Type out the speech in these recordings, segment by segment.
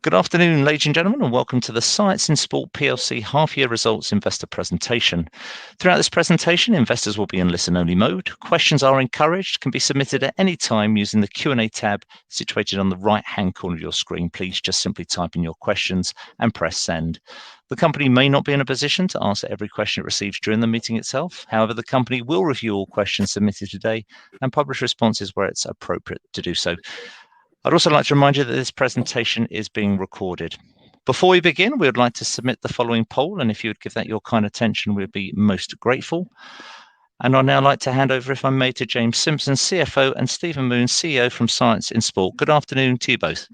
Good afternoon, ladies and gentlemen, and welcome to the Science in Sport PLC half-year results investor presentation. Throughout this presentation, investors will be in listen-only mode. Questions are encouraged, can be submitted at any time using the Q&A tab situated on the right-hand corner of your screen. Please just simply type in your questions and press send. The company may not be in a position to answer every question it receives during the meeting itself. However, the company will review all questions submitted today and publish responses where it's appropriate to do so. I'd also like to remind you that this presentation is being recorded. Before we begin, we would like to submit the following poll, and if you would give that your kind attention, we'd be most grateful. And I'd now like to hand over, if I may, to James Simpson, CFO, and Stephen Moon, CEO from Science in Sport. Good afternoon to you both.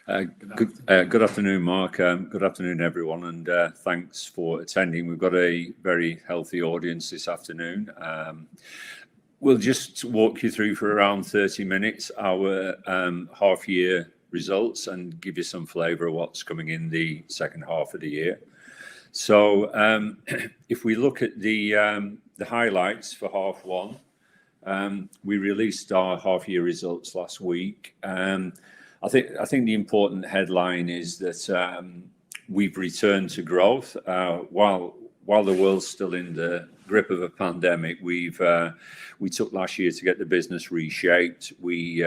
Good afternoon, Mark. Good afternoon, everyone, and thanks for attending. We've got a very healthy audience this afternoon. We'll just walk you through for around 30 minutes our half-year results and give you some flavour of what's coming in the second half of the year. So if we look at the highlights for half one, we released our half-year results last week. I think the important headline is that we've returned to growth. While the world's still in the grip of a pandemic, we took last year to get the business reshaped. We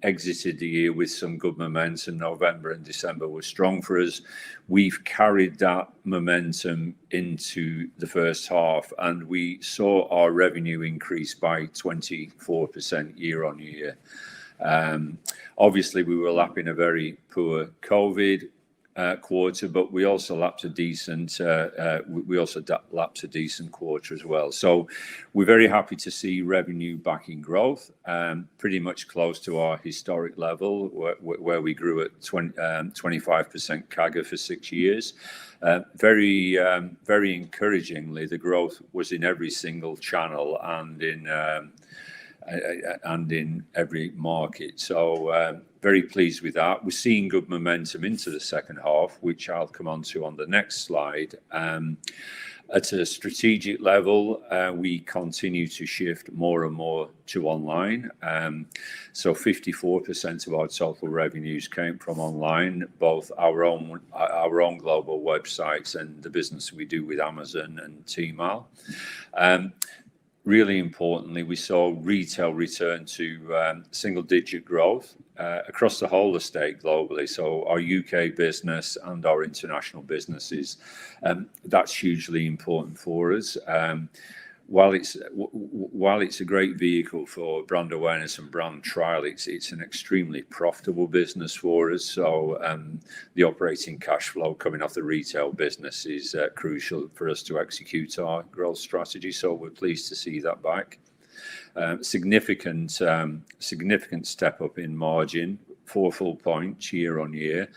exited the year with some good momentum. November and December were strong for us. We've carried that momentum into the first half, and we saw our revenue increase by 24% year on year. Obviously, we were lapping a very poor COVID quarter, but we also lapped a decent quarter as well. So we're very happy to see revenue back in growth, pretty much close to our historic level where we grew at 25% CAGR for 6 years. Very encouragingly, the growth was in every single channel and in every market. So very pleased with that. We're seeing good momentum into the second half, which I'll come on to on the next slide. At a strategic level, we continue to shift more and more to online. So 54% of our total revenues came from online, both our own global websites and the business we do with Amazon and Tmall. Really importantly, we saw retail return to single-digit growth across the whole estate globally. So our UK business and our international businesses, that's hugely important for us. While it's a great vehicle for brand awareness and brand trial, it's an extremely profitable business for us. So the operating cash flow coming off the retail business is crucial for us to execute our growth strategy. So we're pleased to see that back. Significant step up in margin, 4 full points year on year,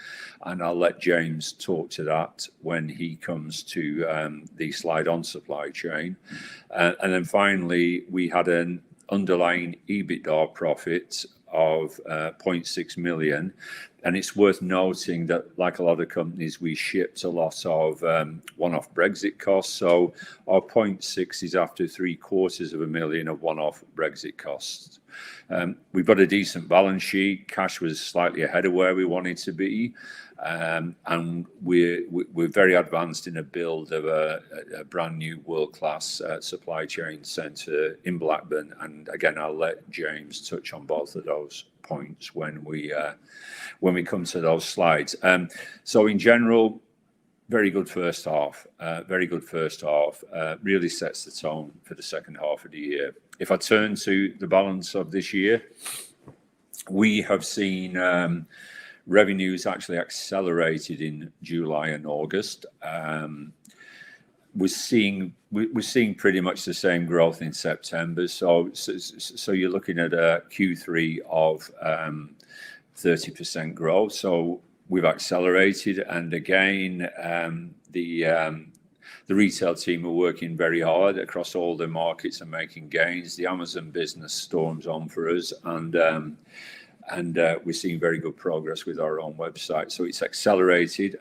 and I'll let James talk to that when he comes to the slide on supply chain. And then finally, we had an underlying EBITDA profit of 0.6 million. And it's worth noting that, like a lot of companies, we shipped a lot of one-off Brexit costs. So our 0.6 is after 750,000 of one-off Brexit costs. We've got a decent balance sheet. Cash was slightly ahead of where we wanted to be. And we're very advanced in a build of a brand new world-class supply chain centre in Blackburn. And again, I'll let James touch on both of those points when we come to those slides. So in general, very good first half. Really sets the tone for the second half of the year. If I turn to the balance of this year, we have seen revenues actually accelerated in July and August. We're seeing pretty much the same growth in September. So you're looking at a Q3 of 30% growth. So we've accelerated, and again, the retail team are working very hard across all the markets and making gains. The Amazon business storms on for us, and we're seeing very good progress with our own website. So it's accelerated.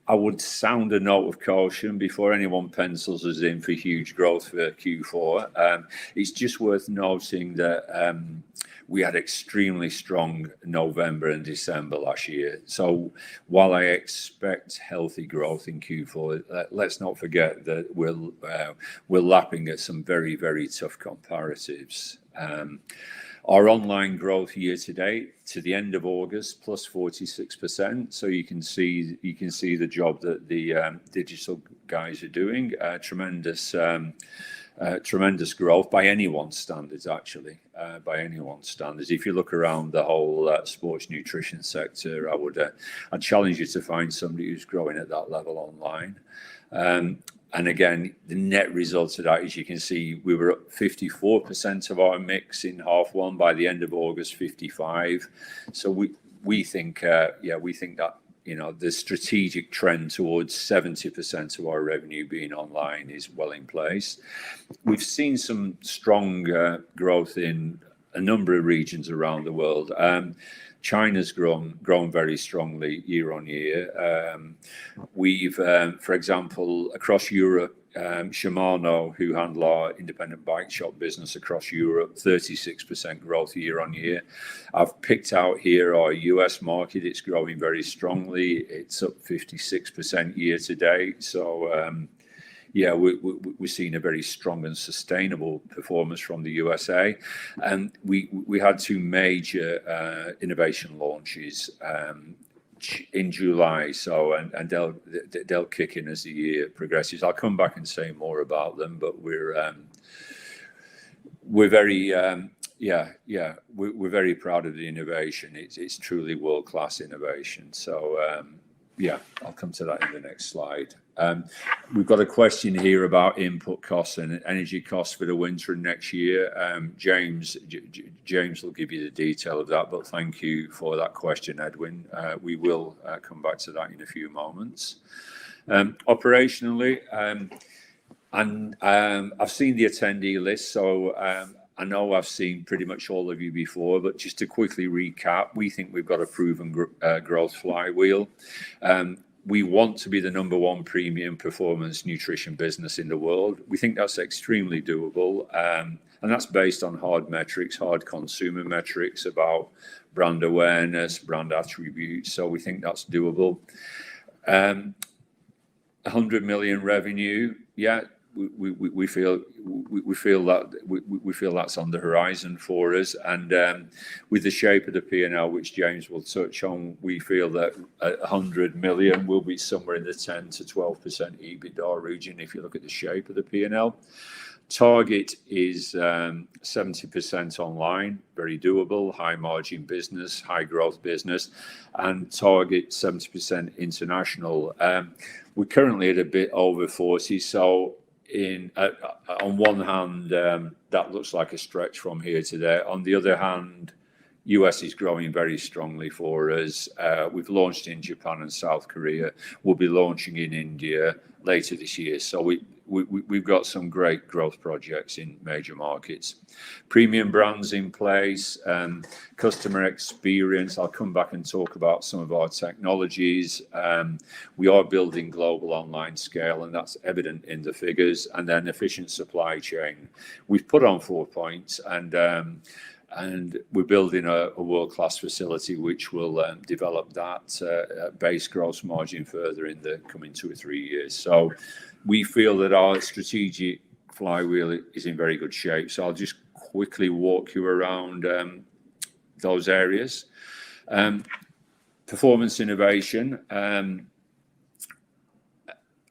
I would sound a note of caution before anyone pencils us in for huge growth for Q4. It's just worth noting that we had extremely strong November and December last year. So while I expect healthy growth in Q4, let's not forget that we're lapping at some very, very tough comparatives. Our online growth year to date to the end of August plus 46%. So you can see the job that the digital guys are doing. Tremendous growth by anyone's standards, actually. By anyone's standards, if you look around the whole sports nutrition sector, I'd challenge you to find somebody who's growing at that level online. And again, the net result of that, as you can see, we were at 54% of our mix in half one. By the end of August, 55. So we think that the strategic trend towards 70% of our revenue being online is well in place. We've seen some strong growth in a number of regions around the world. China's grown very strongly year on year. We've, for example, across Europe, Shimano, who handle our independent bike shop business across Europe, 36% growth year on year. I've picked out here our US market. It's growing very strongly. It's up 56% year to date. So we're seeing a very strong and sustainable performance from the USA. And we had two major innovation launches in July, and they'll kick in as the year progresses. I'll come back and say more about them, but we're very we're very proud of the innovation. It's truly world-class innovation. So I'll come to that in the next slide. We've got a question here about input costs and energy costs for the winter and next year. James will give you the detail of that, but thank you for that question, Edwin. We will come back to that in a few moments. Operationally, and I've seen the attendee list, so I know I've seen pretty much all of you before, but just to quickly recap, we think we've got a proven growth flywheel. We want to be the number one premium performance nutrition business in the world. We think that's extremely doable. And that's based on hard metrics, hard consumer metrics about brand awareness, brand attributes. So we think that's doable. 100 million revenue. We feel that's on the horizon for us, and with the shape of the P&L, which James will touch on, we feel that 100 million will be somewhere in the 10 to 12% EBITDA region. If you look at the shape of the P&L, target is 70% online, very doable, high margin business, high growth business, and target 70% international. We're currently at a bit over 40, so on one hand, that looks like a stretch from here to there. On the other hand, US is growing very strongly for us. We've launched in Japan and South Korea. We'll be launching in India later this year. So we've got some great growth projects in major markets. Premium brands in place, customer experience. I'll come back and talk about some of our technologies. We are building global online scale, and that's evident in the figures. And then efficient supply chain. We've put on 4 points, and we're building a world-class facility which will develop that base gross margin further in the coming 2 or 3 years. So we feel that our strategic flywheel is in very good shape. So I'll just quickly walk you around those areas. Performance innovation.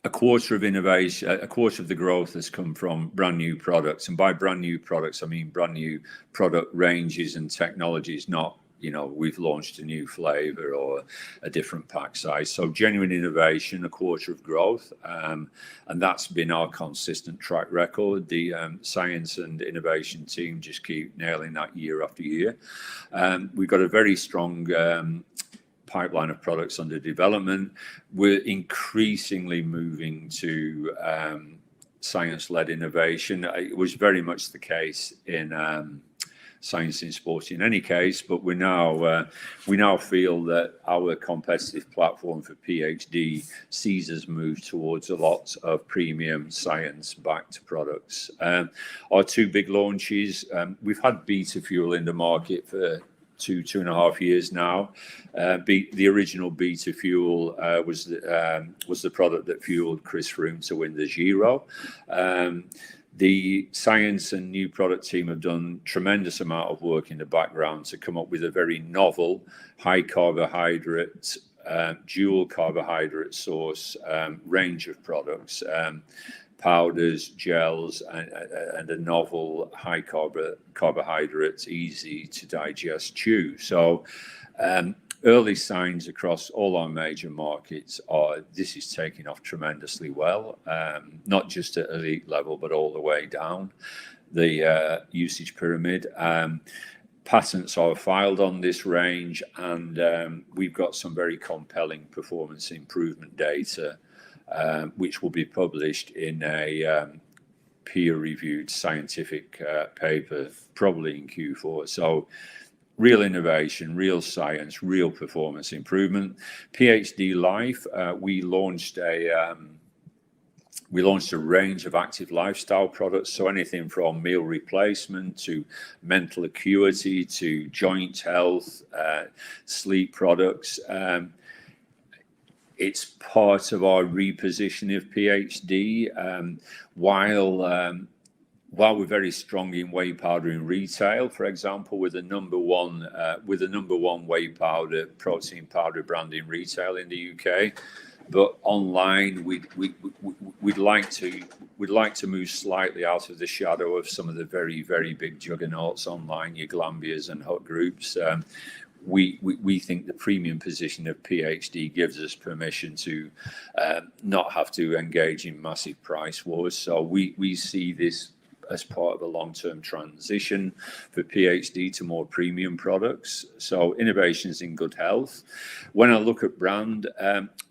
A quarter of the growth has come from brand new products. And by brand new products, I mean brand new product ranges and technologies, not, we've launched a new flavor or a different pack size. So genuine innovation, a quarter of growth. And that's been our consistent track record. The science and innovation team just keep nailing that year after year. We've got a very strong pipeline of products under development. We're increasingly moving to science-led innovation. It was very much the case in science in sport in any case, but we now feel that our competitive platform for PhD sees us move towards a lot of premium science-backed products. Our two big launches, we've had Beta Fuel in the market for two and a half years now. The original Beta Fuel was the product that fueled Chris Froome to win the Giro. The science and new product team have done tremendous amount of work in the background to come up with a very novel, high carbohydrate, dual carbohydrate source range of products, powders, gels, and a novel high carbohydrates, easy to digest chew. So early signs across all our major markets are this is taking off tremendously well, not just at elite level, but all the way down the usage pyramid. Patents are filed on this range, and we've got some very compelling performance improvement data, which will be published in a peer-reviewed scientific paper, probably in Q4. So real innovation, real science, real performance improvement. PhD Life, we launched a range of active lifestyle products. So anything from meal replacement to mental acuity to joint health, sleep products. It's part of our repositioning of PhD. While we're very strong in whey powder in retail, for example, with the number one whey powder, protein powder brand in retail in the UK, but online we'd like to move slightly out of the shadow of some of the very, very big juggernauts online, your Glambias and Hut Groups. We think the premium position of PhD gives us permission to not have to engage in massive price wars. So we see this as part of a long-term transition for PhD to more premium products. So innovations in good health. When I look at brand,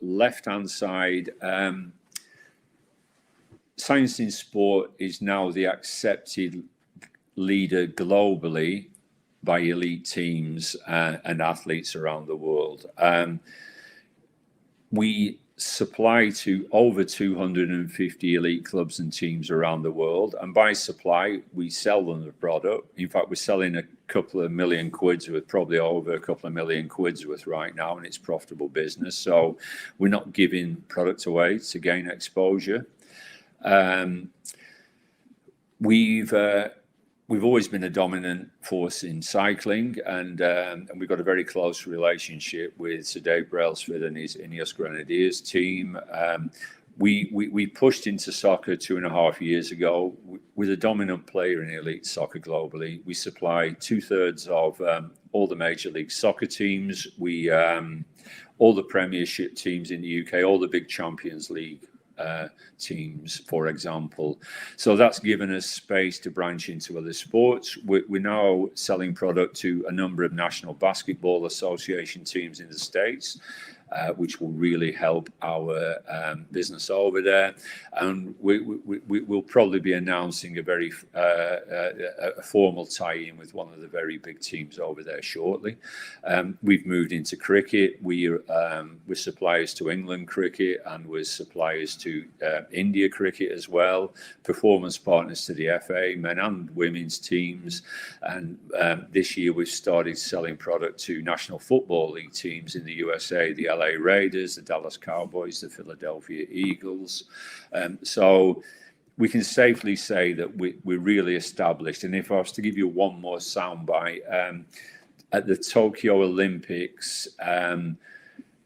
left-hand side, Science in Sport is now the accepted leader globally by elite teams and athletes around the world. We supply to over 250 elite clubs and teams around the world, and by supply we sell them the product. In fact, we're selling a couple of million quid's worth, probably over a couple of million quid's worth right now, and it's profitable business. So we're not giving product away to gain exposure. We've always been a dominant force in cycling, and we've got a very close relationship with Sir Dave Brailsford and his Ineos Grenadiers team. We pushed into soccer 2.5 years ago. We're the dominant player in elite soccer globally. We supply 2/3 of all the Major League Soccer teams. All the Premiership teams in the UK, all the big Champions League teams, for example. So that's given us space to branch into other sports. We're now selling product to a number of National Basketball Association teams in the States, which will really help our business over there. And we'll probably be announcing a very formal tie-in with one of the very big teams over there shortly. We've moved into cricket. We're suppliers to England cricket, and we're suppliers to India cricket as well. Performance partners to the FA, men and women's teams. And this year we've started selling product to National Football League teams in the USA, the LA Raiders, the Dallas Cowboys, the Philadelphia Eagles. So we can safely say that we're really established. And if I was to give you one more soundbite, at the Tokyo Olympics,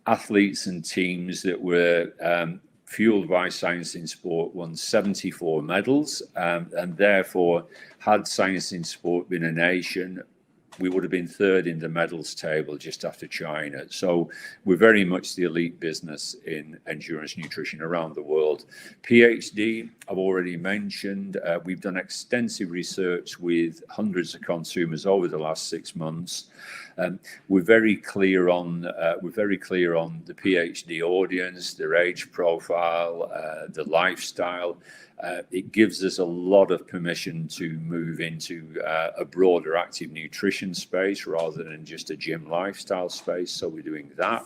athletes and teams that were fueled by Science in Sport won 74 medals, and therefore, had Science in Sport been a nation, we would have been third in the medals table just after China. So we're very much the elite business in endurance nutrition around the world. PhD, I've already mentioned. We've done extensive research with hundreds of consumers over the last 6 months. We're very clear on the PhD audience, their age profile, the lifestyle, It gives us a lot of permission to move into a broader active nutrition space rather than just a gym lifestyle space. So we're doing that.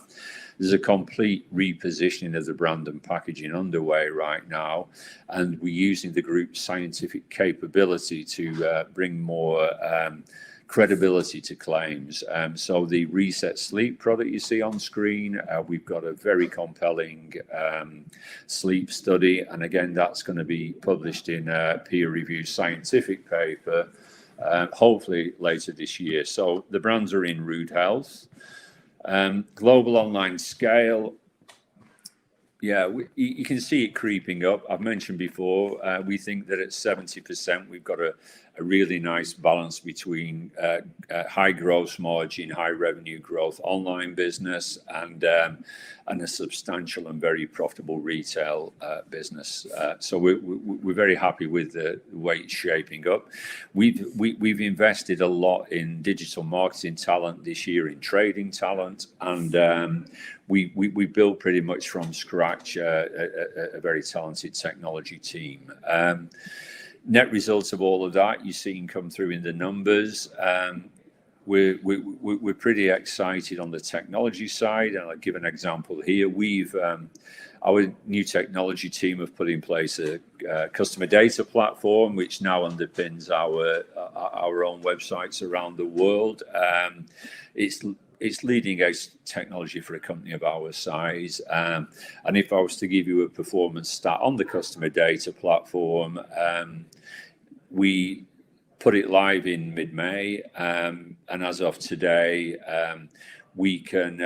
There's a complete repositioning of the brand and packaging underway right now, and we're using the group's scientific capability to bring more credibility to claims. So the Reset Sleep product you see on screen, we've got a very compelling sleep study, and again, that's going to be published in a peer-reviewed scientific paper, hopefully later this year. So the brands are in rude health. Global online scale, you can see it creeping up. I've mentioned before, we think that at 70%, we've got a really nice balance between high gross margin, high revenue growth online business, and a substantial and very profitable retail business. So we're very happy with the way it's shaping up. We've invested a lot in digital marketing talent this year, in trading talent, and we built pretty much from scratch a very talented technology team. Net results of all of that you're seeing come through in the numbers. We're pretty excited on the technology side, and I'll give an example here. Our new technology team have put in place a customer data platform, which now underpins our own websites around the world. It's leading edge technology for a company of our size. And if I was to give you a performance stat on the customer data platform, we put it live in mid-May, and as of today, we can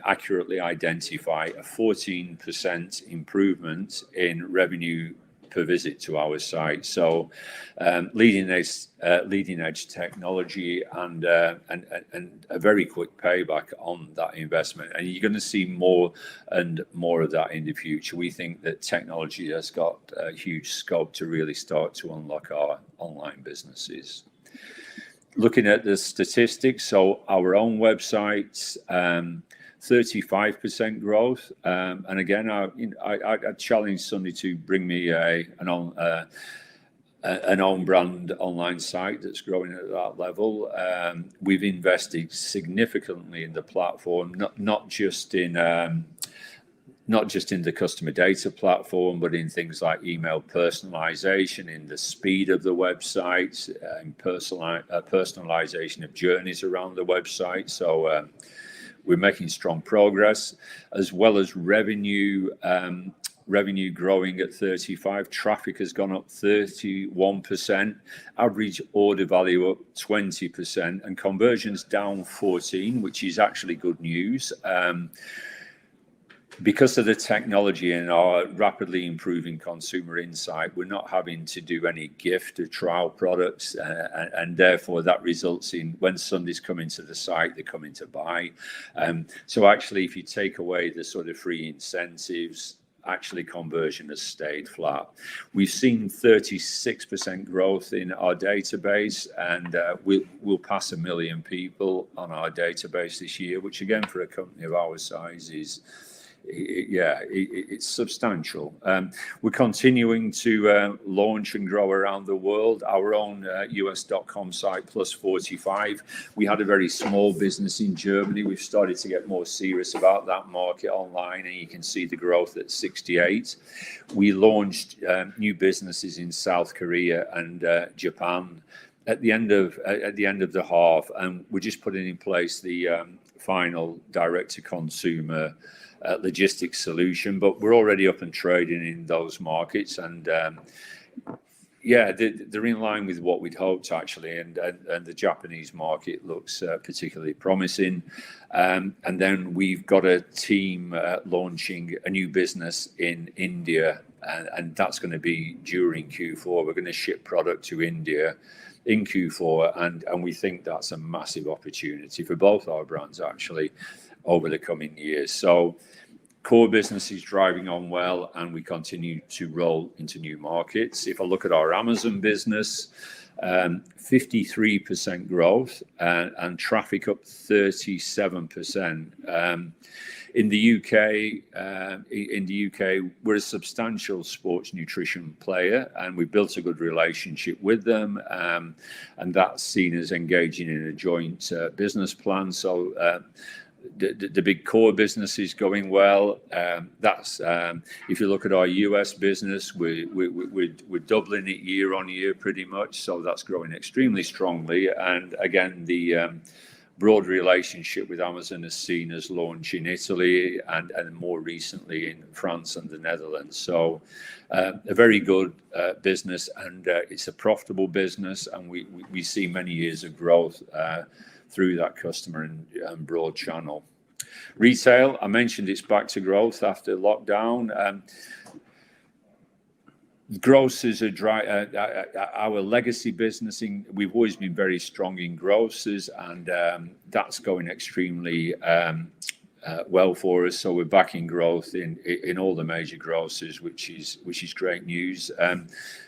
accurately identify a 14% improvement in revenue per visit to our site. So leading edge technology and a very quick payback on that investment, and you're going to see more and more of that in the future. We think that technology has got a huge scope to really start to unlock our online businesses. Looking at the statistics, so our own websites, 35% growth, and again, I challenge somebody to bring me an own brand online site that's growing at that level. We've invested significantly in the platform, not just in the customer data platform, but in things like email personalization, in the speed of the website, and personalization of journeys around the website. So we're making strong progress, as well as revenue growing at 35%. Traffic has gone up 31%, average order value up 20%, and conversions down 14%, which is actually good news. Because of the technology and our rapidly improving consumer insight, we're not having to do any gift or trial products, and therefore that results in when somebody's coming to the site, they're coming to buy. So actually, if you take away the sort of free incentives, actually conversion has stayed flat. We've seen 36% growth in our database, and we'll pass 1 million people on our database this year, which again, for a company of our size is... it's substantial. We're continuing to launch and grow around the world. Our own US.com site plus 45. We had a very small business in Germany. We've started to get more serious about that market online, and you can see the growth at 68. We launched new businesses in South Korea and Japan at the end of the half, and we're just putting in place the final direct-to-consumer logistics solution, but we're already up and trading in those markets, and they're in line with what we'd hoped actually, and the Japanese market looks particularly promising. And then we've got a team launching a new business in India, and that's going to be during Q4. We're going to ship product to India in Q4, and we think that's a massive opportunity for both our brands actually over the coming years. So core business is driving on well, and we continue to roll into new markets. If I look at our Amazon business, 53% growth and traffic up 37%. In the UK, we're a substantial sports nutrition player, and we built a good relationship with them, and that's seen as engaging in a joint business plan. So the big core business is going well. That's if you look at our US business, we're doubling it year on year pretty much. So that's growing extremely strongly. And again, the broad relationship with Amazon has seen us launch in Italy and more recently in France and the Netherlands. So a very good business, and it's a profitable business, and we see many years of growth through that customer and broad channel. Retail, I mentioned it's back to growth after lockdown. Grocers are dry. Our legacy business, we've always been very strong in grocers, and that's going extremely well for us. So we're back in growth in all the major grocers, which is great news.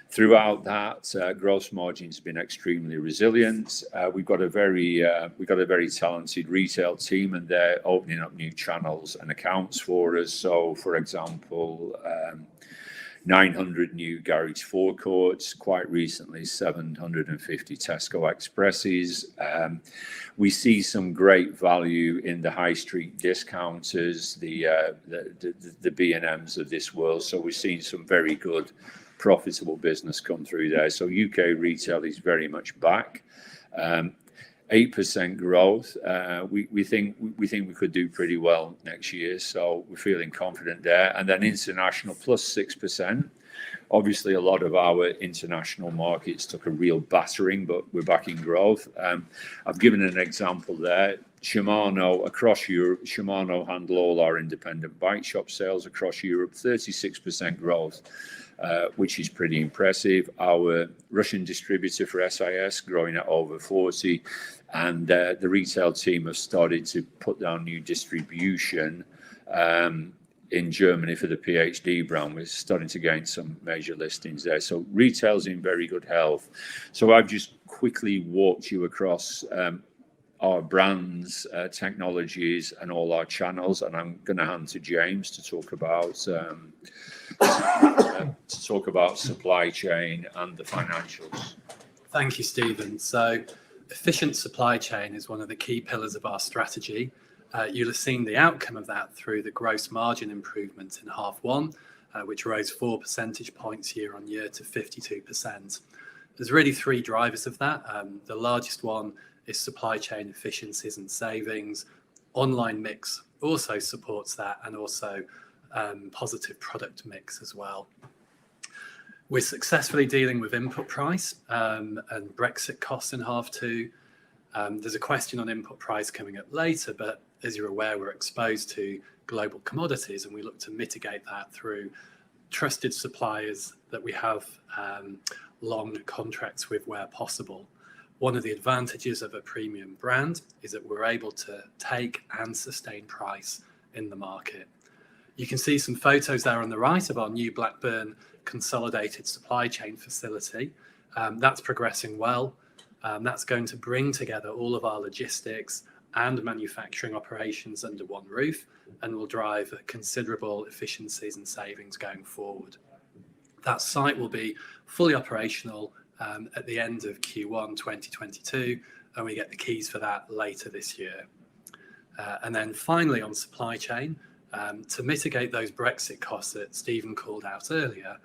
Throughout that, gross margin's been extremely resilient. We've got a very talented retail team, and they're opening up new channels and accounts for us. So, for example, 900 new garage forecourts, quite recently 750 Tesco Expresses. We see some great value in the high street discounters, the B&Ms of this world. So we're seeing some very good profitable business come through there. So UK retail is very much back. 8% growth. We think we could do pretty well next year, so we're feeling confident there. And then international plus 6%. Obviously, a lot of our international markets took a real battering, but we're back in growth. I've given an example there. Shimano across Europe. Shimano handle all our independent bike shop sales across Europe. 36% growth. Which is pretty impressive. Our Russian distributor for SIS growing at over 40, and the retail team have started to put down new distribution in Germany for the PhD brand. We're starting to gain some major listings there. So retail's in very good health. So I've just quickly walked you across our brands, technologies, and all our channels, and I'm going to hand to James to talk about supply chain and the financials. Thank you, Stephen. So efficient supply chain is one of the key pillars of our strategy. You'll have seen the outcome of that through the gross margin improvement in half one, which rose 4 percentage points year on year to 52%. There's really three drivers of that. The largest one is supply chain efficiencies and savings. Online mix also supports that, and also positive product mix as well. We're successfully dealing with input price and Brexit costs in half two. There's a question on input price coming up later, but as you're aware, we're exposed to global commodities, and we look to mitigate that through trusted suppliers that we have long contracts with where possible. One of the advantages of a premium brand is that we're able to take and sustain price in the market. You can see some photos there on the right of our new Blackburn consolidated supply chain facility. That's progressing well. That's going to bring together all of our logistics and manufacturing operations under one roof, and will drive considerable efficiencies and savings going forward. That site will be fully operational at the end of Q1 2022, and we get the keys for that later this year. And then finally on supply chain, to mitigate those Brexit costs that Stephen called out earlier,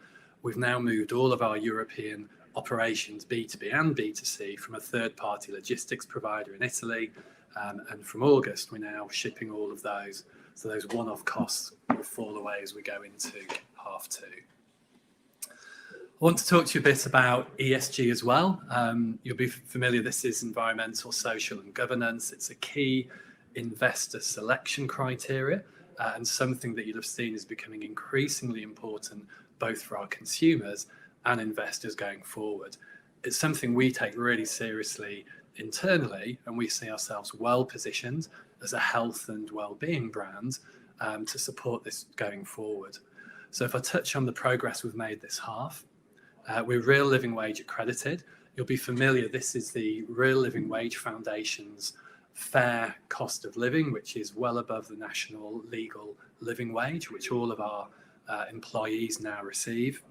we've now moved all of our European operations, B2B and B2C, from a third-party logistics provider in Italy. And from August, we're now shipping all of those. So those one-off costs will fall away as we go into half two. I want to talk to you a bit about ESG as well. You'll be familiar, this is environmental, social and governance. It's a key investor selection criteria and something that you'll have seen is becoming increasingly important both for our consumers and investors going forward. It's something we take really seriously internally, and we see ourselves well positioned as a health and well-being brand to support this going forward. So if I touch on the progress we've made this half, we're Real Living Wage accredited. You'll be familiar, this is the Real Living Wage Foundation's fair cost of living, which is well above the national legal living wage, which all of our employees now receive.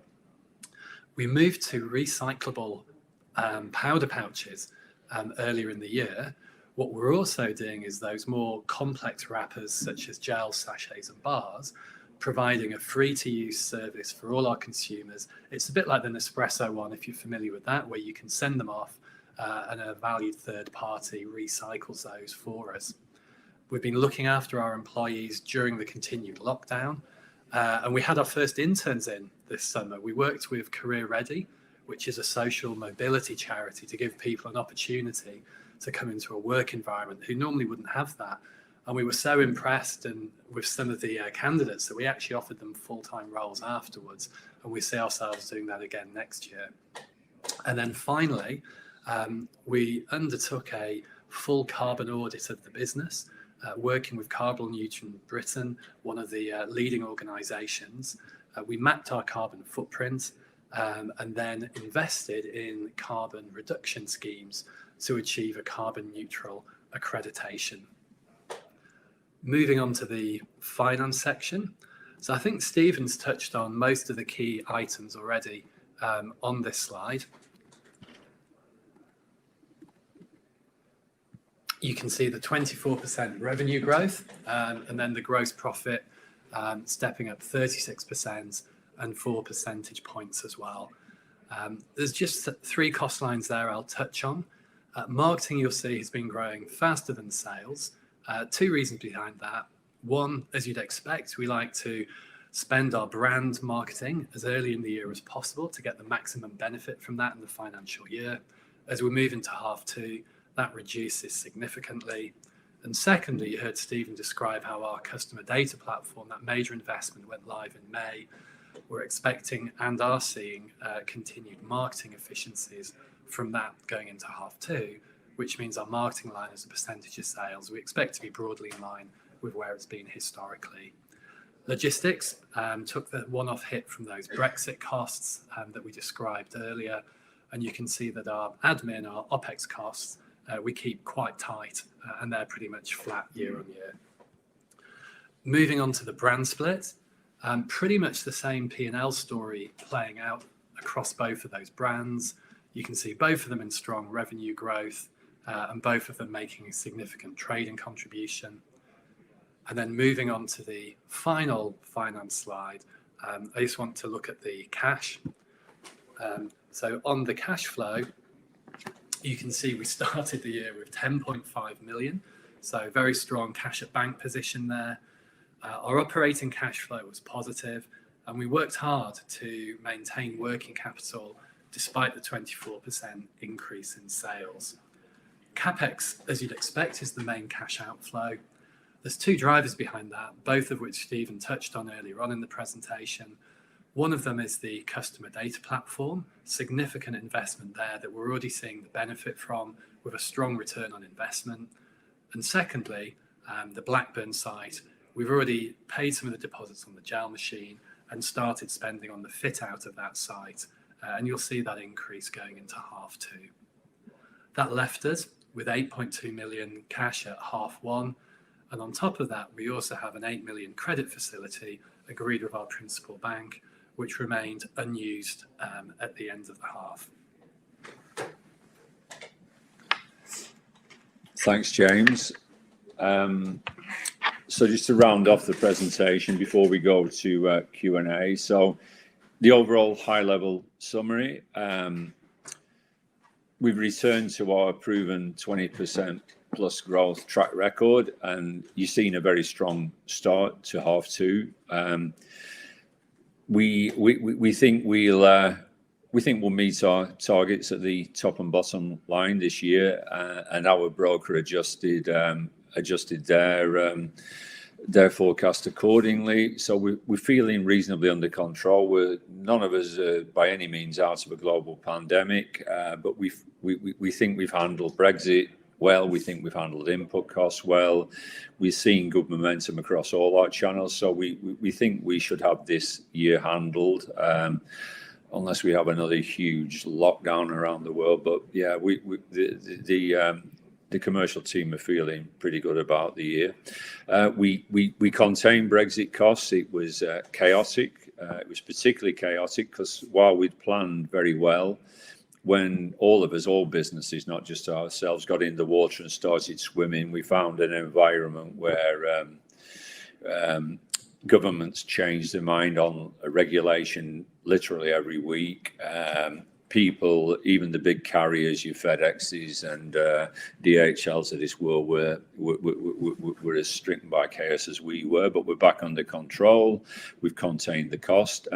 We moved to recyclable powder pouches earlier in the year. What we're also doing is those more complex wrappers, such as gels, sachets, and bars, providing a free-to-use service for all our consumers. It's a bit like the Nespresso one, if you're familiar with that, where you can send them off and a valued third party recycles those for us. We've been looking after our employees during the continued lockdown, and we had our first interns in this summer. We worked with Career Ready, which is a social mobility charity to give people an opportunity to come into a work environment who normally wouldn't have that. And we were so impressed with some of the candidates that we actually offered them full-time roles afterwards. And we see ourselves doing that again next year. And then finally, we undertook a full carbon audit of the business, working with Carbon Neutral Britain, one of the leading organisations. We mapped our carbon footprint and then invested in carbon reduction schemes to achieve a carbon neutral accreditation. Moving on to the finance section. So I think Stephen's touched on most of the key items already on this slide. You can see the 24% revenue growth and then the gross profit stepping up 36% and 4 percentage points as well. There's just 3 cost lines there I'll touch on. Marketing, you'll see, has been growing faster than sales. 2 reasons behind that. One, as you'd expect, we like to spend our brand marketing as early in the year as possible to get the maximum benefit from that in the financial year. As we move into half 2, that reduces significantly. And secondly, you heard Stephen describe how our customer data platform, that major investment, went live in May. We're expecting and are seeing continued marketing efficiencies from that going into half 2, which means our marketing line as a percentage of sales, we expect to be broadly in line with where it's been historically. Logistics took the one-off hit from those Brexit costs that we described earlier. And you can see that our admin, our OPEX costs, we keep quite tight and they're pretty much flat year on year. Moving on to the brand split, pretty much the same P&L story playing out across both of those brands. You can see both of them in strong revenue growth and both of them making a significant trading contribution. And then moving on to the final finance slide, I just want to look at the cash. So on the cash flow, you can see we started the year with 10.5 million. So very strong cash at bank position there. Our operating cash flow was positive and we worked hard to maintain working capital despite the 24% increase in sales. CapEx, as you'd expect, is the main cash outflow. There's 2 drivers behind that, both of which Stephen touched on earlier on in the presentation. One of them is the customer data platform, significant investment there that we're already seeing the benefit from with a strong return on investment. And secondly, the Blackburn site, we've already paid some of the deposits on the gel machine and started spending on the fit out of that site. And you'll see that increase going into half 2. That left us with 8.2 million cash at half 1. And on top of that, we also have an 8 million credit facility agreed with our principal bank, which remained unused at the end of the half. Thanks, James. So just to round off the presentation before we go to Q&A. So the overall high-level summary, we've returned to our proven 20% plus growth track record, and you've seen a very strong start to half 2. We think we'll meet our targets at the top and bottom line this year, and our broker adjusted their forecast accordingly. So we're feeling reasonably under control. None of us are by any means out of a global pandemic, but we think we've handled Brexit well. We think we've handled input costs well. We're seeing good momentum across all our channels. So we think we should have this year handled, unless we have another huge lockdown around the world. But yeah, the the commercial team are feeling pretty good about the year. We contained Brexit costs. It was chaotic. It was particularly chaotic because while we'd planned very well, when all of us, all businesses, not just ourselves, got in the water and started swimming, we found an environment where governments changed their mind on a regulation literally every week. People, even the big carriers, your FedExes and DHLs of this world, were as stricken by chaos as we were, but we're back under control. We've contained the cost.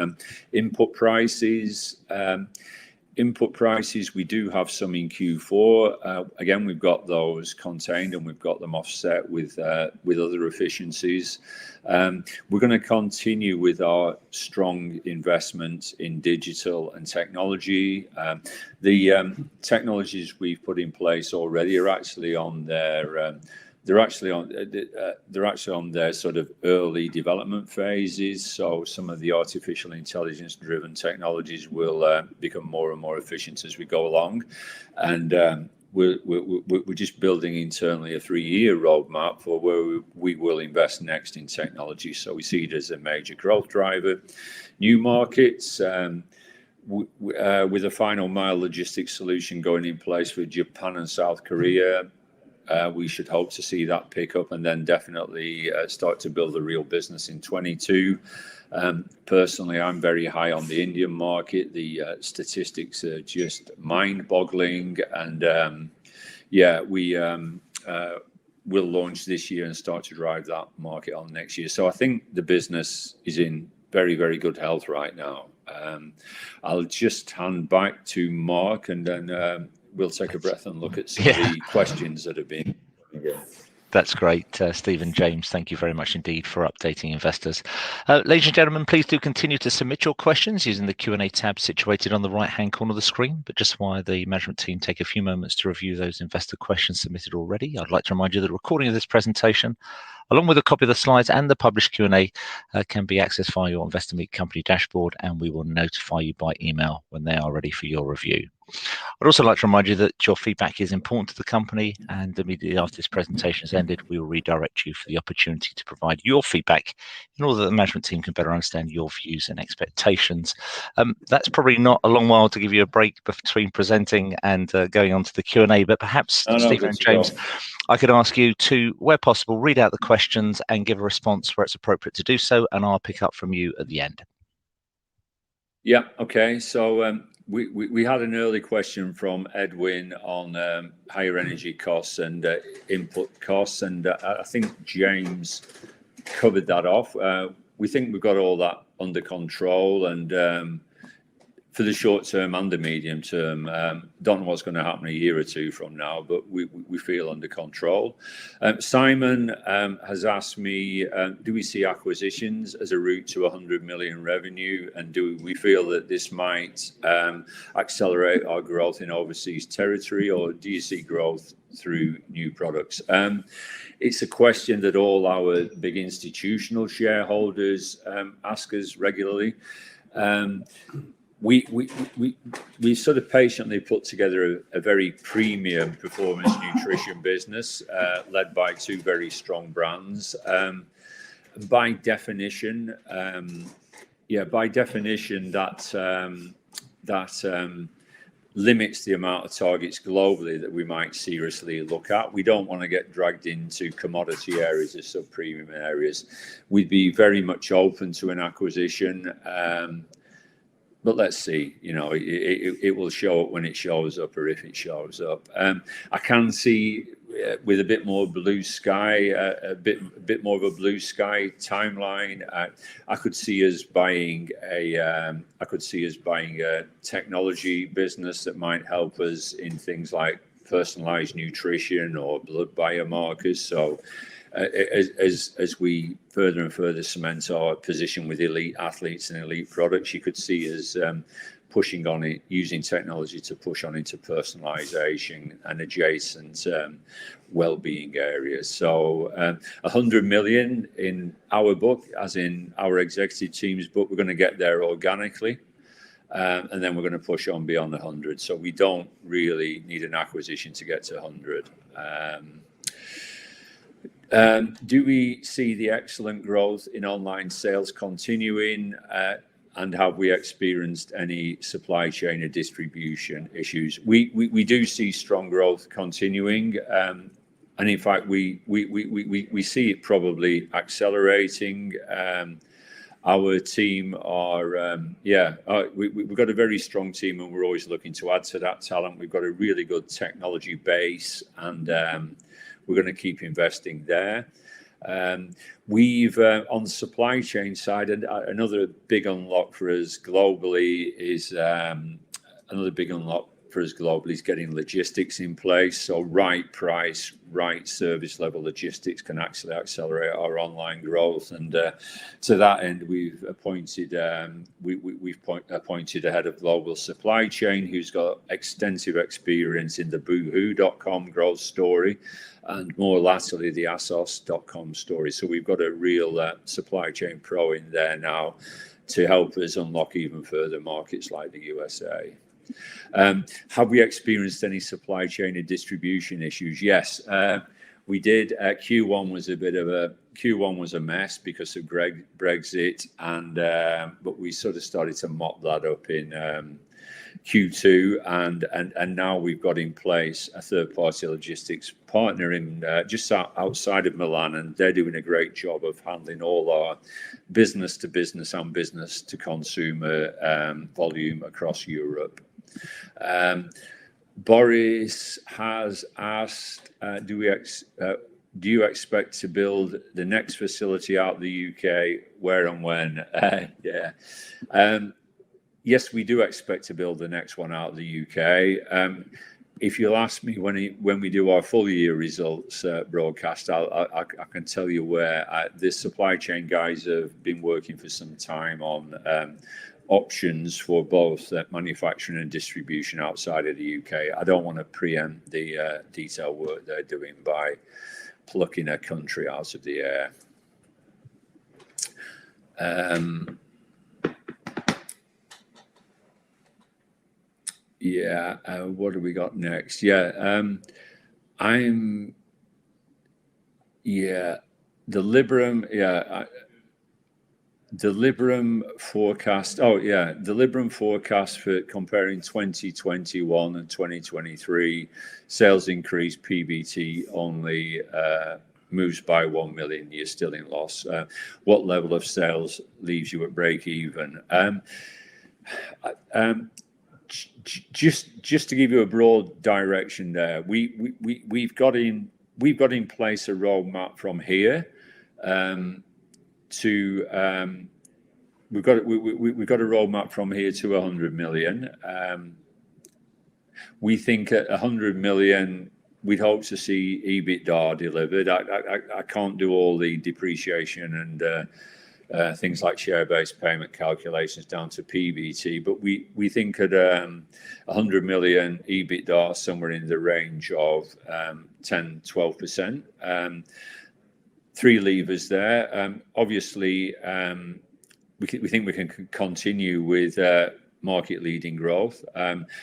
Input prices, we do have some in Q4. Again, we've got those contained and we've got them offset with other efficiencies. We're going to continue with our strong investment in digital and technology. The technologies we've put in place already are actually on their they're actually on their sort of early development phases. So some of the artificial intelligence driven technologies will become more and more efficient as we go along. And we're just building internally a 3-year roadmap for where we will invest next in technology. So we see it as a major growth driver. New markets, with a final mile logistics solution going in place for Japan and South Korea, we should hope to see that pick up and then definitely start to build a real business in 22. Personally, I'm very high on the Indian market. The statistics are just mind-boggling, and we'll launch this year and start to drive that market on next year. So I think the business is in very, very good health right now. I'll just hand back to Mark, and then we'll take a breath and look at some of the questions that have been. That's great, Steve and James. Thank you very much indeed for updating investors. Ladies and gentlemen, please do continue to submit your questions using the Q&A tab situated on the right-hand corner of the screen. But just while the management team take a few moments to review those investor questions submitted already, I'd like to remind you that the recording of this presentation, along with a copy of the slides and the published Q&A, can be accessed via your Investor Meet Company dashboard, and we will notify you by email when they are ready for your review. I'd also like to remind you that your feedback is important to the company, and immediately after this presentation has ended, we will redirect you for the opportunity to provide your feedback in order that the management team can better understand your views and expectations. That's probably not a long while to give you a break between presenting and going on to the Q&A, but perhaps, Stephen and James, I could ask you to, where possible, read out the questions and give a response where it's appropriate to do so, and I'll pick up from you at the end. Yeah, okay. So we had an early question from Edwin on higher energy costs and input costs, and I think James covered that off. We think we've got all that under control, and for the short term and the medium term, don't know what's going to happen a year or two from now, but we feel under control. Simon has asked me, do we see acquisitions as a route to 100 million revenue, and do we feel that this might accelerate our growth in overseas territory, or do you see growth through new products? It's a question that all our big institutional shareholders ask us regularly. We sort of patiently put together a very premium performance nutrition business led by two very strong brands. By definition, that limits the amount of targets globally that we might seriously look at. We don't want to get dragged into commodity areas or sub-premium areas. We'd be very much open to an acquisition. But let's see, it will show up when it shows up, or if it shows up. I can see with a bit more blue sky, a bit more of a blue sky timeline. I could see us buying a technology business that might help us in things like personalized nutrition or blood biomarkers. So as we further and further cement our position with elite athletes and elite products, you could see us pushing on it, using technology to push on into personalization and adjacent well-being areas. So 100 million in our book, as in our executive team's book, we're going to get there organically. and then we're going to push on beyond 100. So we don't really need an acquisition to get to 100. Do we see the excellent growth in online sales continuing? And have we experienced any supply chain or distribution issues? We do see strong growth continuing. And in fact, we see it probably accelerating. Our team are, we've got a very strong team, and we're always looking to add to that talent. We've got a really good technology base, and we're going to keep investing there. We've on the supply chain side, and another big unlock for us globally is getting logistics in place. So right price, right service level logistics can actually accelerate our online growth. And to that end, we've appointed a head of global supply chain who's got extensive experience in the boohoo.com growth story, and more latterly the asos.com story. So we've got a real supply chain pro in there now to help us unlock even further markets like the USA. Have we experienced any supply chain and distribution issues? Yes, we did. Q1 was a mess because of Brexit, and but we sort of started to mop that up in Q2, and now we've got in place a third-party logistics partner in just outside of Milan, and they're doing a great job of handling all our business to business and business to consumer volume across Europe. Boris has asked, do you expect to build the next facility out of the UK? Where and when? Yes, we do expect to build the next one out of the UK. If you'll ask me when we do our full year results broadcast, I can tell you where. The supply chain guys have been working for some time on options for both manufacturing and distribution outside of the UK. I don't want to preempt the detailed work they're doing by plucking a country out of the air. What do we got next? The Liberum forecast. The Liberum forecast for comparing 2021 and 2023 sales increase, PBT only moves by 1 million. You're still in loss. What level of sales leaves you at break even? Just to give you a broad direction there, we've got in place a roadmap from here. We've got a roadmap from here to 100 million. We think at 100 million, we'd hope to see EBITDA delivered. I can't do all the depreciation and things like share-based payment calculations down to PBT, but we think at 100 million EBITDA somewhere in the range of 10-12%. Three levers there. Obviously, we think we can continue with market-leading growth.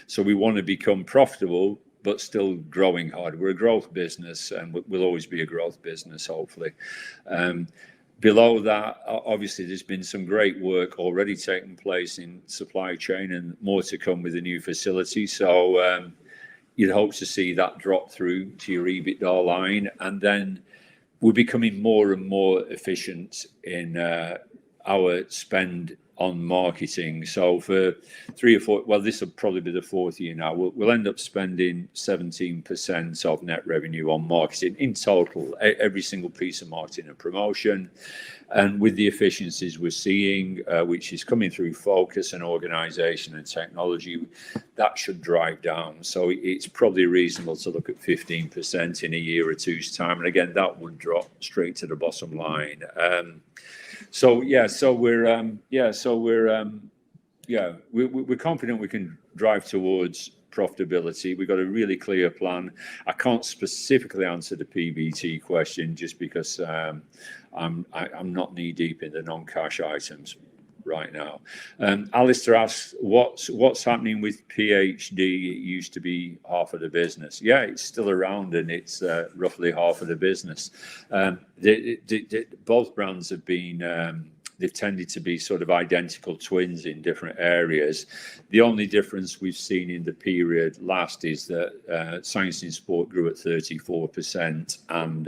So we want to become profitable, but still growing hard. We're a growth business, and we'll always be a growth business, hopefully. Below that, obviously, there's been some great work already taking place in supply chain, and more to come with the new facility. So you'd hope to see that drop through to your EBITDA line, and then we're becoming more and more efficient in our spend on marketing. So for 3 or 4, well, this will probably be the 4th year now, we'll end up spending 17% of net revenue on marketing in total, every single piece of marketing and promotion. And with the efficiencies we're seeing, which is coming through focus and organization and technology, that should drive down. So it's probably reasonable to look at 15% in a year or two's time. And again, that would drop straight to the bottom line. We're confident we can drive towards profitability. We've got a really clear plan. I can't specifically answer the PBT question just because I'm not knee deep in the non-cash items. right now. Alistair asks, what's happening with PhD? It used to be half of the business. Yeah, it's still around, and it's roughly half of the business. Both brands have been, they've tended to be sort of identical twins in different areas. The only difference we've seen in the period last is that Science in Sport grew at 34% and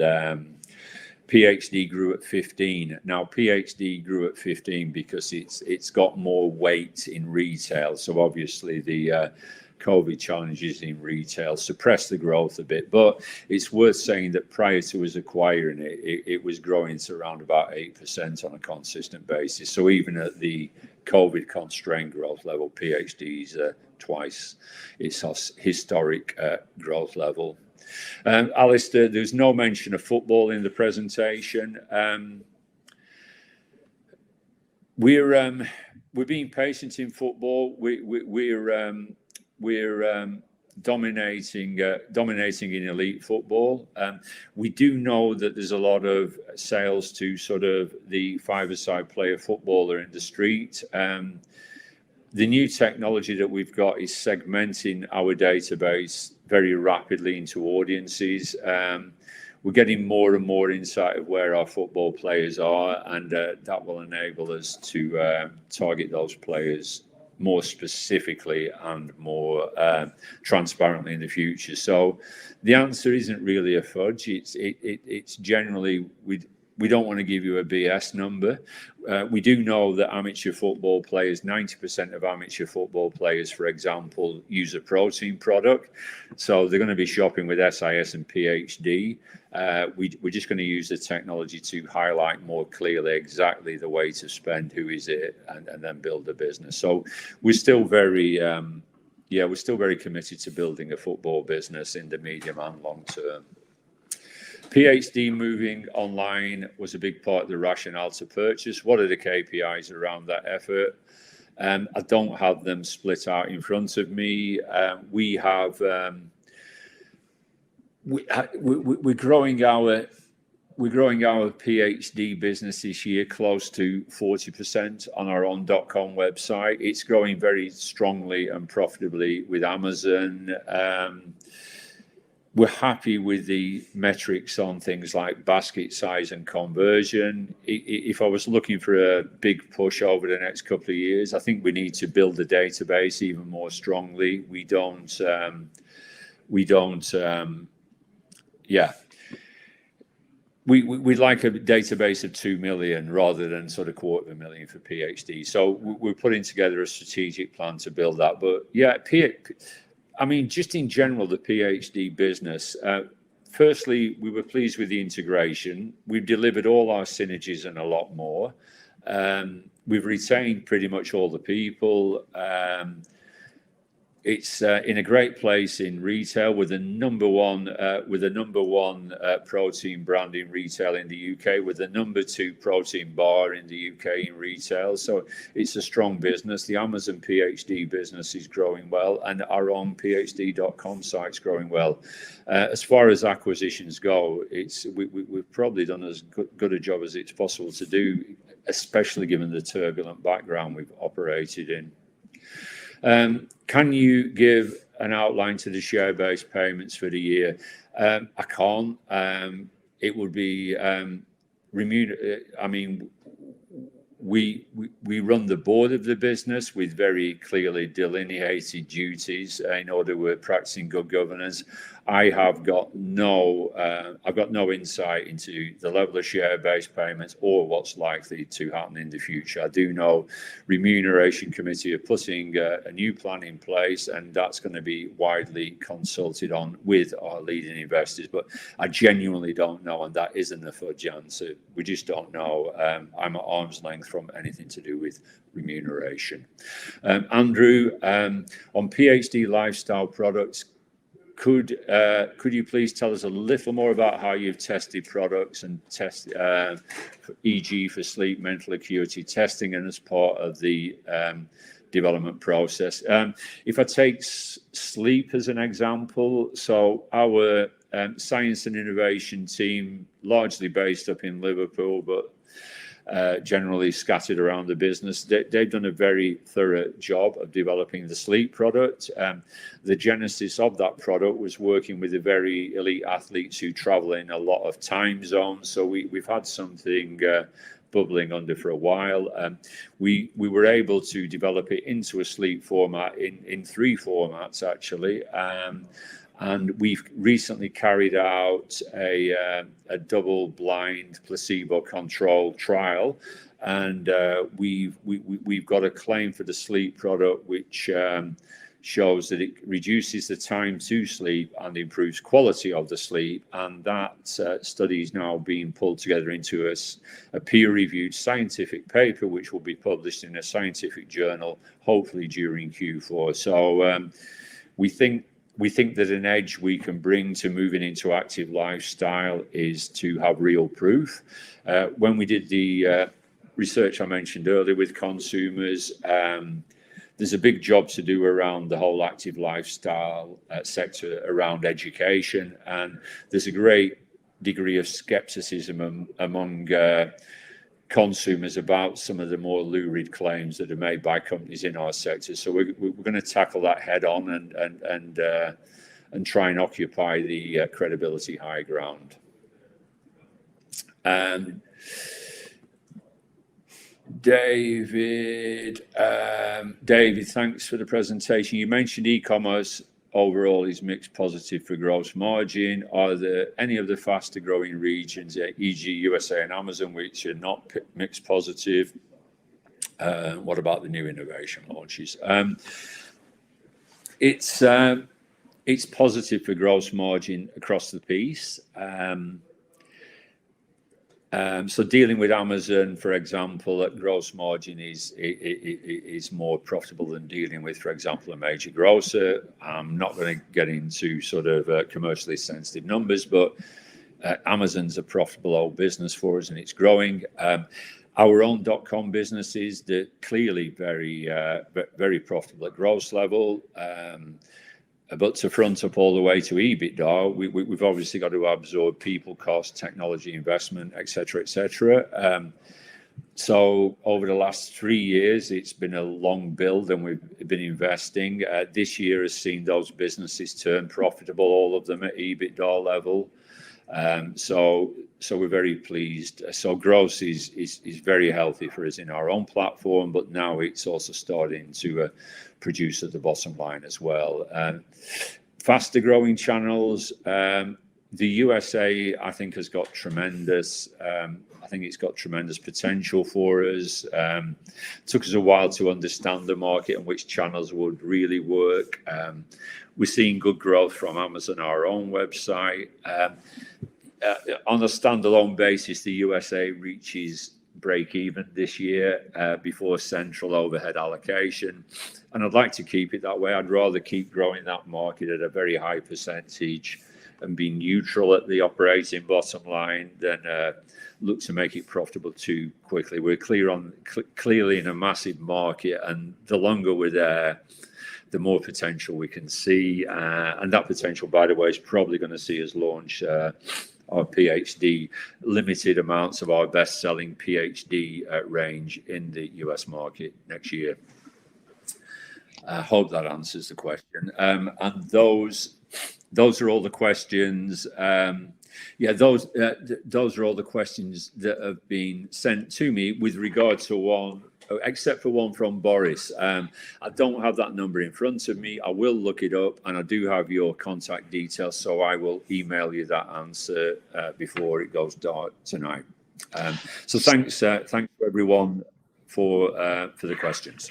PhD grew at 15. Now, PhD grew at 15 because it's got more weight in retail. So obviously the COVID challenges in retail suppressed the growth a bit. But it's worth saying that prior to us acquiring it was growing to around about 8% on a consistent basis. So even at the COVID constrained growth level, PhD is twice its historic growth level. Alistair, there's no mention of football in the presentation. We're being patient in football. We're dominating in elite football. We do know that there's a lot of sales to sort of the five-a-side player footballer in the street. The new technology that we've got is segmenting our database very rapidly into audiences. We're getting more and more insight of where our football players are, and that will enable us to target those players more specifically and more transparently in the future. So the answer isn't really a fudge. It's generally we don't want to give you a BS number. We do know that amateur football players, 90% of amateur football players, for example, use a protein product. So they're going to be shopping with SIS and PhD. We're just going to use the technology to highlight more clearly exactly the way to spend, who is it, and then build a business. So we're still very committed to building a football business in the medium and long term. PhD moving online was a big part of the rationale to purchase. What are the KPIs around that effort? I don't have them split out in front of me. We're growing our PhD business this year close to 40% on our own.com website. It's growing very strongly and profitably with Amazon. We're happy with the metrics on things like basket size and conversion. If I was looking for a big push over the next couple of years, I think we need to build the database even more strongly. We'd like a database of 2 million rather than sort of 250,000 for PhD. So we're putting together a strategic plan to build that. But yeah, I mean, just in general, the PhD business, firstly, we were pleased with the integration. We've delivered all our synergies and a lot more. We've retained pretty much all the people. It's in a great place in retail with the number one protein brand in retail in the UK, with the number 2 protein bar in the UK in retail. So it's a strong business. The Amazon PhD business is growing well, and our own phd.com site's growing well. As far as acquisitions go, we've probably done as good a job as it's possible to do, especially given the turbulent background we've operated in. Can you give an outline to the share-based payments for the year? I can't. It would be I mean, we run the board of the business with very clearly delineated duties in order we're practicing good governance. I've got no insight into the level of share-based payments or what's likely to happen in the future. I do know Remuneration Committee are putting a new plan in place, and that's going to be widely consulted on with our leading investors. But I genuinely don't know, and that isn't a fudge answer. We just don't know. I'm at arm's length from anything to do with remuneration. Andrew, on PhD lifestyle products, could you please tell us a little more about how you've tested products and e.g. for sleep, mental acuity testing, and as part of the development process? If I take sleep as an example, so our science and innovation team, largely based up in Liverpool, but generally scattered around the business. They've done a very thorough job of developing the sleep product. The genesis of that product was working with the very elite athletes who travel in a lot of time zones. So we've had something bubbling under for a while. We were able to develop it into a sleep format in 3 formats, actually. And we've recently carried out a double-blind, placebo-controlled trial, and we've got a claim for the sleep product, which shows that it reduces the time to sleep and improves quality of the sleep. And that study is now being pulled together into a peer-reviewed scientific paper, which will be published in a scientific journal, hopefully during Q4. So we think that an edge we can bring to moving into active lifestyle is to have real proof. When we did the research I mentioned earlier with consumers, there's a big job to do around the whole active lifestyle sector, around education, and there's a great degree of skepticism among consumers about some of the more lurid claims that are made by companies in our sector. So we're going to tackle that head on and try and occupy the credibility high ground. David, thanks for the presentation. You mentioned e-commerce overall is mixed positive for gross margin. Are there any of the faster growing regions, e.g. USA and Amazon, which are not mixed positive? What about the new innovation launches? It's positive for gross margin across the piece. So dealing with Amazon, for example, at gross margin is more profitable than dealing with, for example, a major grocer. I'm not going to get into sort of commercially sensitive numbers, but Amazon's a profitable old business for us, and it's growing. Our own .com businesses, they're clearly very profitable at gross level. But to front up all the way to EBITDA, we've obviously got to absorb people cost, technology investment, et cetera. So over the last 3 years, it's been a long build, and we've been investing. This year has seen those businesses turn profitable, all of them at EBITDA level. So we're very pleased. So growth is very healthy for us in our own platform, but now it's also starting to produce at the bottom line as well. Faster growing channels. The USA, I think, has got tremendous. I think it's got tremendous potential for us. Took us a while to understand the market and which channels would really work. We're seeing good growth from Amazon, our own website. On a standalone basis, the USA reaches break even this year before central overhead allocation, and I'd like to keep it that way. I'd rather keep growing that market at a very high percentage and be neutral at the operating bottom line than look to make it profitable too quickly. We're clearly in a massive market, and the longer we're there, the more potential we can see. And that potential, by the way, is probably going to see us launch our PhD, limited amounts of our best-selling PhD range in the US market next year. I hope that answers the question. And those are all the questions. Those are all the questions that have been sent to me with regard to one, except for one from Boris. I don't have that number in front of me. I will look it up, and I do have your contact details, so I will email you that answer before it goes dark tonight. So thanks everyone for the questions.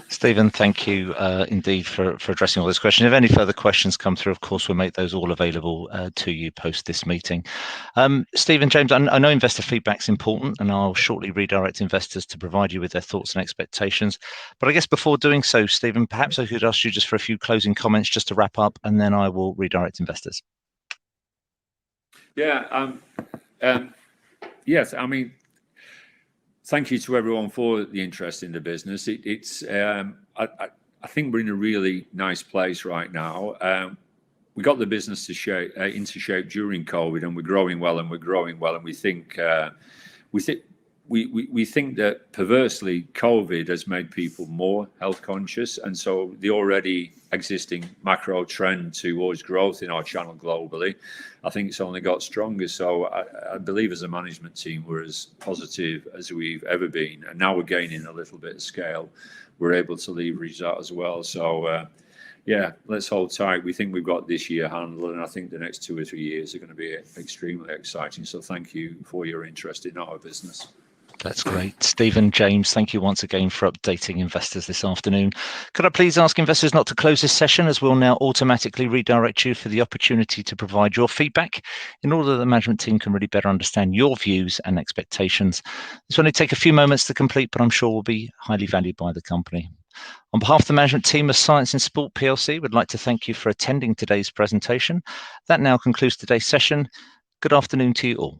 Stephen, thank you indeed for addressing all those questions. If any further questions come through, of course, we'll make those all available to you post this meeting. Stephen, James, I know investor feedback's important, and I'll shortly redirect investors to provide you with their thoughts and expectations. But I guess before doing so, Stephen, perhaps I could ask you just for a few closing comments just to wrap up, and then I will redirect investors. Yes, I mean, thank you to everyone for the interest in the business. I think we're in a really nice place right now. We got the business into shape during COVID, and we're growing well, and we think we think that perversely COVID has made people more health conscious, and so the already existing macro trend towards growth in our channel globally, I think it's only got stronger. So I believe as a management team we're as positive as we've ever been, and now we're gaining a little bit of scale. We're able to leverage that as well. So yeah, let's hold tight. We think we've got this year handled, and I think the next 2 or 3 years are going to be extremely exciting. So thank you for your interest in our business. That's great. Stephen, James, thank you once again for updating investors this afternoon. Could I please ask investors not to close this session, as we'll now automatically redirect you for the opportunity to provide your feedback in order that the management team can really better understand your views and expectations. This will only take a few moments to complete, but I'm sure will be highly valued by the company. On behalf of the management team of Science in Sport PLC, we'd like to thank you for attending today's presentation. That now concludes today's session. Good afternoon to you all.